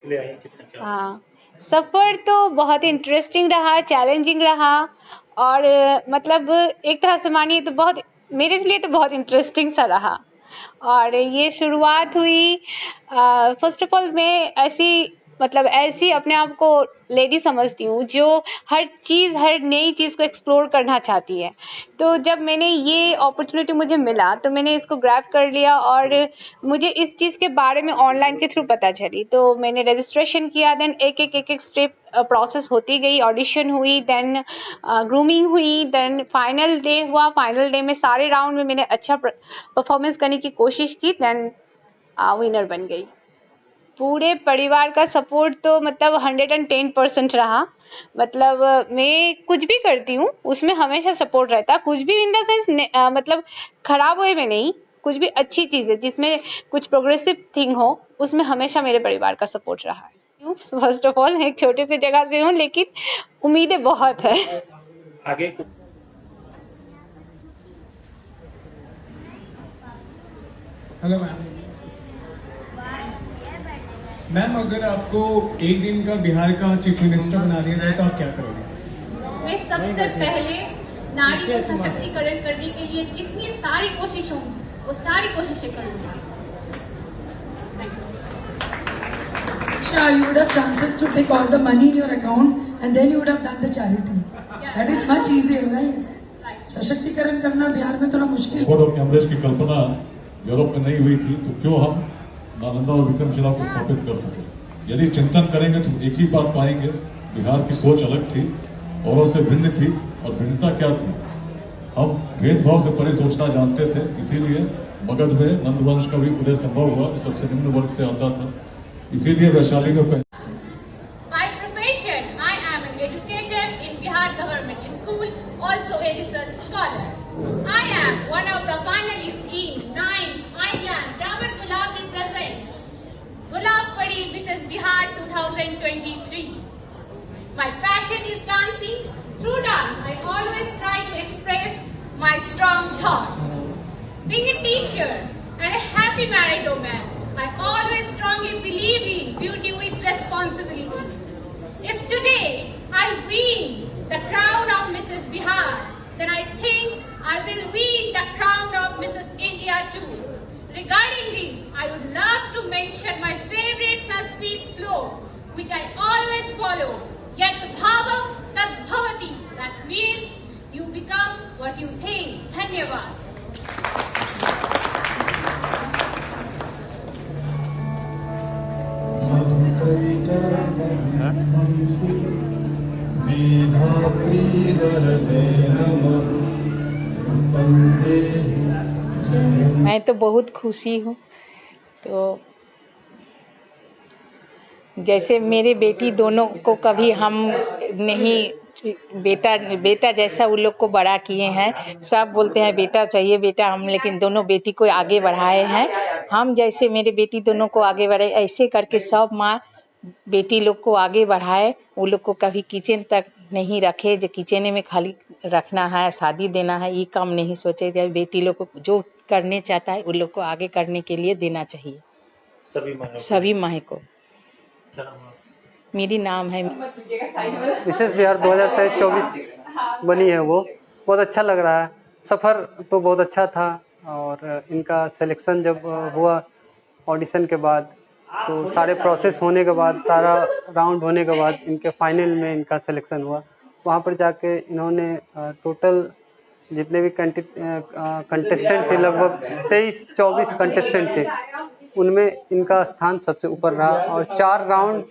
ले आई कितना क्या? हाँ, सफ़र तो बहुत इंटरेस्टिंग रहा, चैलेंजिंग रहा और मतलब एक तरह से मानिए तो बहुत मेरे लिए तो बहुत इंटरेस्टिंग सा रहा। और ये शुरुआत हुई फर्स्ट ऑफ ऑल मैं ऐसी अपने आप को लेडी समझती हूँ जो हर नई चीज़ को एक्सप्लोर करना चाहती है। तो जब मैंने ये अपॉर्चुनिटी मुझे मिला तो मैंने इसको ग्रैब कर लिया और मुझे इस चीज़ के बारे में ऑनलाइन के थ्रू पता चली। तो मैंने रजिस्ट्रेशन किया, देन एक-एक स्टेप प्रोसेस होती गई, ऑडिशन हुई, देन ग्रूमिंग हुई, देन फाइनल डे हुआ। फाइनल डे में सारे राउंड में मैंने अच्छा परफॉर्मेंस करने की कोशिश की, देन विनर बन गई। पूरे परिवार का सपोर्ट तो मतलब 110% रहा। मतलब मैं कुछ भी करती हूँ उसमें हमेशा सपोर्ट रहता है, कुछ भी इन द सेंस मतलब खराब वे में नहीं, कुछ भी अच्छी चीज़ है जिसमें कुछ प्रोग्रेसिव थिंग हो उसमें हमेशा मेरे परिवार का सपोर्ट रहा है। फर्स्ट ऑफ ऑल एक छोटे से जगह से हूँ लेकिन उम्मीदें बहुत है। आगे कुछ हेलो मैम। मैम, अगर आपको एक दिन का बिहार का चीफ मिनिस्टर बना दिया जाए तो आप क्या करोगे? मैं सबसे पहले नारी को सशक्तिकरण करने के लिए जितनी सारी कोशिश होंगी वो सारी कोशिशें करूंगा। You would have chances to take all the money in your account and then you would have done the charity. That is much easier, right? सशक्तिकरण करना बिहार में थोड़ा मुश्किल। बोर्ड ऑफ कैम्ब्रिज की कल्पना यूरोप में नहीं हुई थी तो क्यों हम नालंदा और विक्रमशिला को स्थापित कर सके। यदि चिंतन करेंगे तो एक ही बात पाएंगे, बिहार की सोच अलग थी, औरों से भिन्न थी। और भिन्नता क्या थी? हम भेदभाव से परे सोचना जानते थे, इसीलिए मगध में नंद वंश का भी उदय संभव हुआ जो सबसे निम्न वर्ग से आता था। इसीलिए वैशाली में By profession, I am an educator in Bihar Government School, also a research scholar. I am one of the finalists in 9 Island Dabar Gulab represents Gulab Padi Mrs. Bihar 2023. My passion is dancing. Through dance, I always try to express my strong thoughts. Being a teacher and a happy married woman, I always strongly believe in beauty with responsibility. If today I win the crown of Mrs. Bihar, then I think I will win the crown of Mrs. India too. Regarding this, I would love to mention my favorite Sanskrit sloka, which I always follow. Yat bhavam tad bhavati. That means you become what you think. Dhanyavad. मैं तो बहुत खुशी हूँ। तो जैसे मेरे बेटी दोनों को कभी हम नहीं बेटा जैसा उन लोग को बड़ा किए हैं। सब बोलते हैं बेटा चाहिए बेटा, हम लेकिन दोनों बेटी को आगे बढ़ाए हैं। हम जैसे मेरे बेटी दोनों को आगे बढ़ाए ऐसे करके सब माँ बेटी लोग को आगे बढ़ाए। उन लोग को कभी किचन तक नहीं रखे जो किचन में खाली रखना है, शादी देना है, ये काम नहीं सोचे। जब बेटी लोग को जो करने चाहता है उन लोग को आगे करने के लिए देना चाहिए सभी माँ को। क्या नाम है? मेरी नाम है मिसेस बिहार 2023-24 बनी है। वो बहुत अच्छा लग रहा है। सफ़र तो बहुत अच्छा था और इनका सिलेक्शन जब हुआ ऑडिशन के बाद, तो सारे प्रोसेस होने के बाद, सारा राउंड होने के बाद इनके फाइनल में इनका सिलेक्शन हुआ। वहाँ पर जाके इन्होंने टोटल जितने भी कंटेस्टेंट थे, लगभग 23-24 कंटेस्टेंट थे, उनमें इनका स्थान सबसे ऊपर रहा। और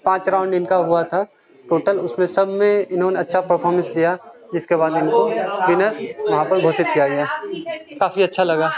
5 राउंड इनका हुआ था टोटल, उसमें सब में इन्होंने अच्छा परफॉर्मेंस दिया, जिसके बाद इनको विनर वहाँ पर घोषित किया गया। काफ़ी अच्छा लगा।